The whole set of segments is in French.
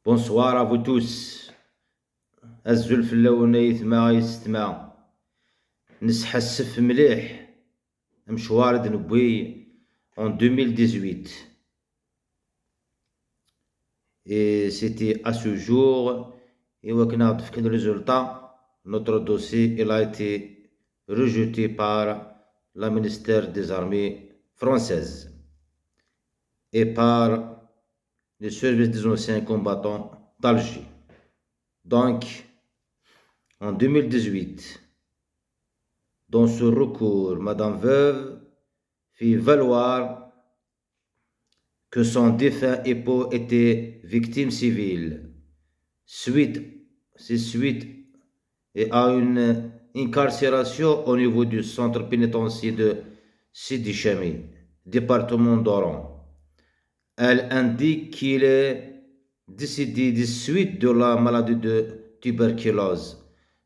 Bonsoir à vous tous. الزلف اللوني ثما يستمع نسحسف مليح مشوار دنبوي en 2018 et c'était à ce jour et وكنا ضفكن le résultat notre dossier il a été rejeté par la ministère des armées françaises et par les services des anciens combattants d'Alger. Donc, en 2018, dans ce recours, Madame Veuve fit valoir que son défunt époux était victime civile suite à une incarcération au niveau du centre pénitentiaire de Sidi Chami, département d'Oran. Elle indique qu'il est décédé de suite de la maladie de tuberculose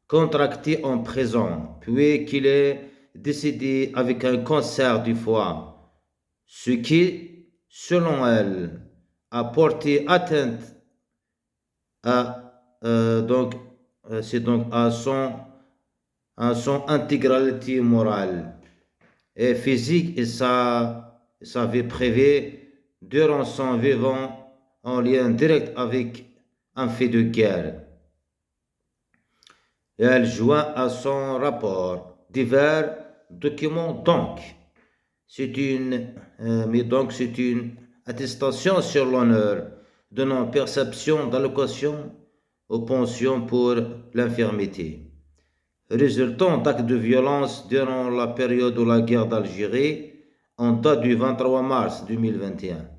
contractée en prison, puis qu'il est décédé avec un cancer du foie, ce qui, selon elle, a porté atteinte à son intégralité morale et physique et sa vie privée durant son vivant en lien direct avec un fait de guerre. Et elle joint à son rapport divers documents. Donc, c'est une attestation sur l'honneur de non-perception d'allocation aux pensions pour l'infirmité, résultant d'actes de violence durant la période de la guerre d'Algérie en date du 23 mars 2021.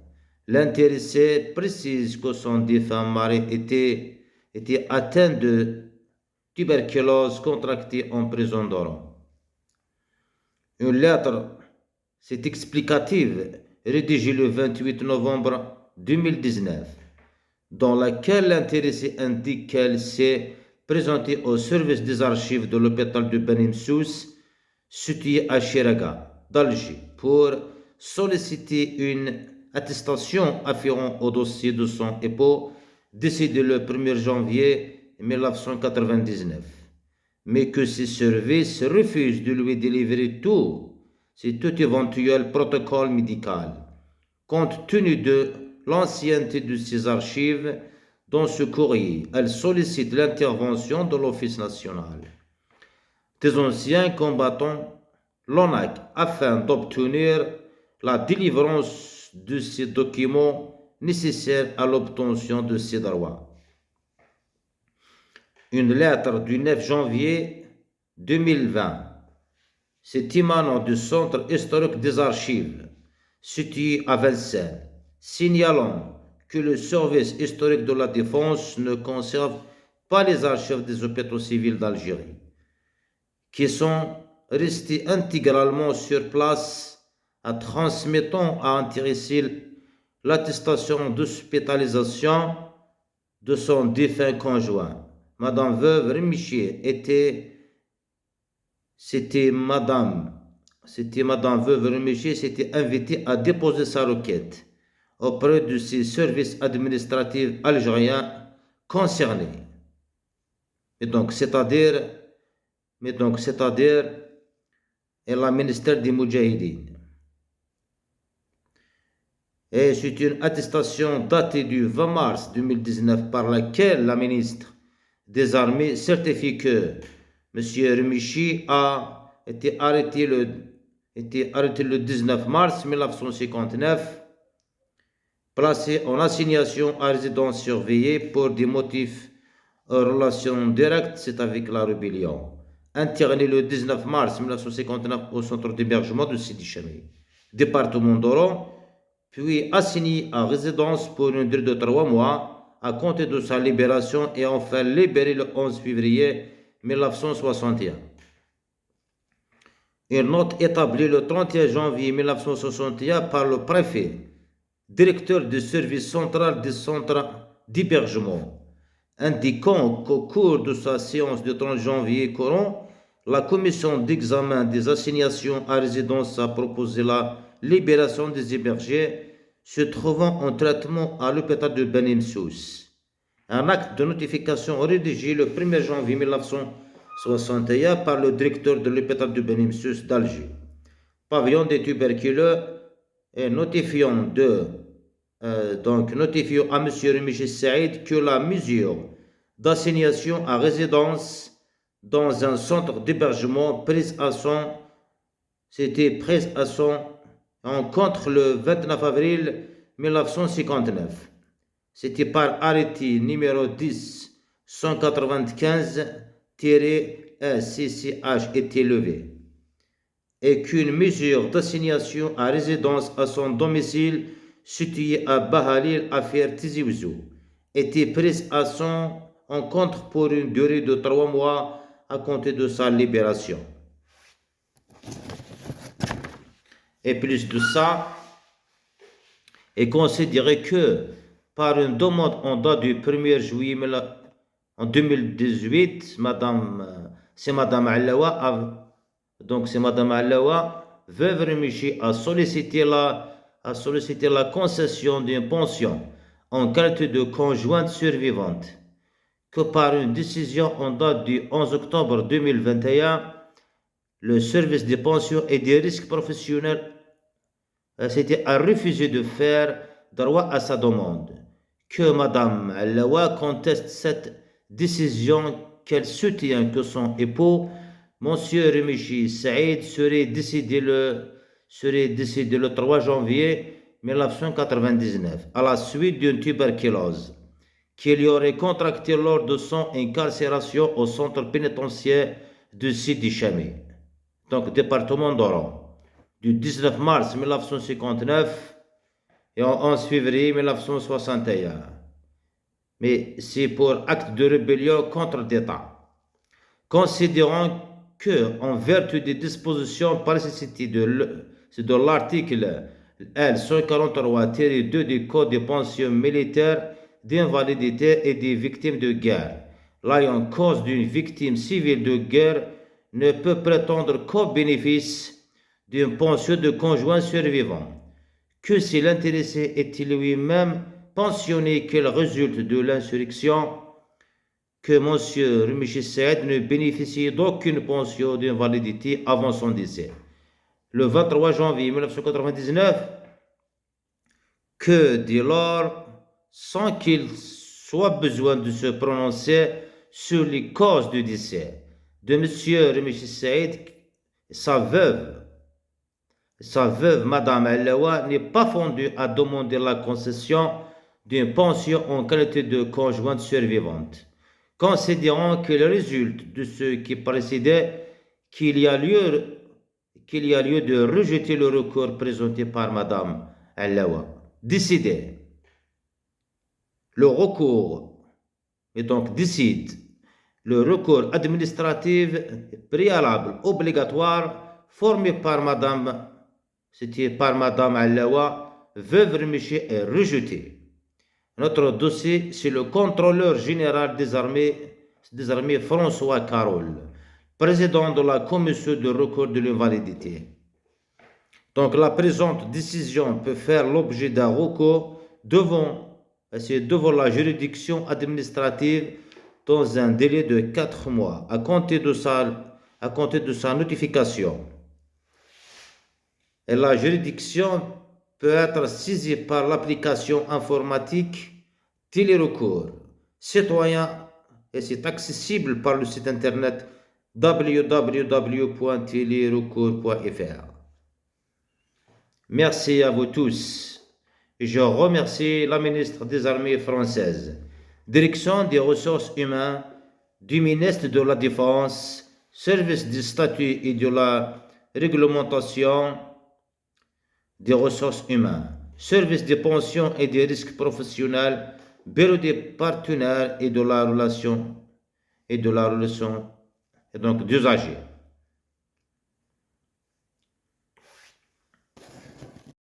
L'intéressé précise que son défunt mari était atteint de tuberculose contractée en prison d'Oran. Une lettre, c'est explicative, rédigée le 28 novembre 2019, dans laquelle l'intéressé indique qu'elle s'est présentée au service des archives de l'hôpital de Ben Msous, situé à Chiraga, d'Alger, pour solliciter une attestation afférente au dossier de son époux décédé le 1er janvier 1999, mais que ses services refusent de lui délivrer tout éventuel protocole médical, compte tenu de l'ancienneté de ses archives. Dans ce courrier, elle sollicite l'intervention de l'Office national des anciens combattants, l'ONAC, afin d'obtenir la délivrance de ces documents nécessaires à l'obtention de ces droits. Une lettre du 9 janvier 2020, c'est émanant du Centre historique des archives, situé à Vincennes, signalant que le service historique de la défense ne conserve pas les archives des hôpitaux civils d'Algérie, qui sont restés intégralement sur place, en transmettant à intéressé l'attestation d'hospitalisation de son défunt conjoint. Madame Veuve Rémichier Madame Veuve Rémichier s'était invitée à déposer sa requête auprès de ses services administratifs algériens concernés. C'est-à-dire la ministère des Moudjahidines. Et c'est une attestation datée du 20 mars 2019 par laquelle la ministre des Armées certifie que M. Rémichi a été arrêté le 19 mars 1959, placé en assignation à résidence surveillée pour des motifs en relation directe, c'est avec la rébellion, interné le 19 mars 1959 au centre d'hébergement de Sidi Chami, département d'Oran, puis assigné à résidence pour une durée de 3 mois à compter de sa libération et enfin libéré le 11 février 1961. Une note établie le 31 janvier 1961 par le préfet, directeur du service central des centres d'hébergement, indiquant qu'au cours de sa séance du 30 janvier courant, la commission d'examen des assignations à résidence a proposé la libération des hébergés se trouvant en traitement à l'hôpital de Ben Msous. un acte de notification rédigé le 1er janvier 1961 par le directeur de l'hôpital de Benimsus d'Alger, pavillon des tuberculeux, et notifiant à M. Remichi Saïd que la mesure d'assignation à résidence dans un centre d'hébergement prise à son encontre le 29 avril 1959. C'était par arrêté numéro 10-195-CCH était levé et qu'une mesure d'assignation à résidence à son domicile situé à Bahalil, affaire Tizi Ouzou, était prise à son encontre pour une durée de 3 mois à compter de sa libération. Et plus de ça, est considéré que par une demande en date du 1er juillet en 2018, c'est Madame Allawa, veuve Remichi, a sollicité la concession d'une pension en qualité de conjointe survivante, que par une décision en date du 11 octobre 2021, le service des pensions et des risques professionnels a refusé de faire droit à sa demande, que Madame Allawa conteste cette décision, qu'elle soutient que son époux, Monsieur Remichi Saïd, serait décédé le 3 janvier 1999 à la suite d'une tuberculose qu'il aurait contractée lors de son incarcération au centre pénitentiaire de Sidi Chami, donc département d'Oran, du 19 mars 1959 et au 11 février 1961. Mais c'est pour acte de rébellion contre l'État. Considérant que, en vertu des dispositions précitées de l'article L143-2 du Code des pensions militaires d'invalidité et des victimes de guerre, l'ayant cause d'une victime civile de guerre ne peut prétendre qu'au bénéfice d'une pension de conjoint survivant, que si l'intéressé est lui-même pensionné qu'elle résulte de l'insurrection, que M. Remichi Saïd ne bénéficie d'aucune pension d'invalidité avant son décès. Le 23 janvier 1999, que dès lors, sans qu'il soit besoin de se prononcer sur les causes du décès de M. Remichi Saïd, sa veuve, Madame Allawa, n'est pas fondue à demander la concession d'une pension en qualité de conjointe survivante, considérant qu'il résulte de ce qui précédait qu'il y a lieu de rejeter le recours présenté par Madame Allawa. Décider. Le recours, et donc décide, le recours administratif préalable obligatoire formé par Madame Allawa, veuve Remichi, est rejeté. Notre dossier, c'est le contrôleur général des armées François Carole, président de la commission de recours de l'invalidité. Donc la présente décision peut faire l'objet d'un recours devant la juridiction administrative dans un délai de 4 mois à compter de sa notification. Et la juridiction peut être saisie par l'application informatique Télérecours citoyen, et c'est accessible par le site internet www.telerecours.fr. Merci à vous tous. Je remercie la ministre des Armées françaises, Direction des ressources humaines du ministre de la Défense, Service du statut et de la réglementation des ressources humaines, Service des pensions et des risques professionnels, Bureau des partenaires et de la relation et donc d'usagers.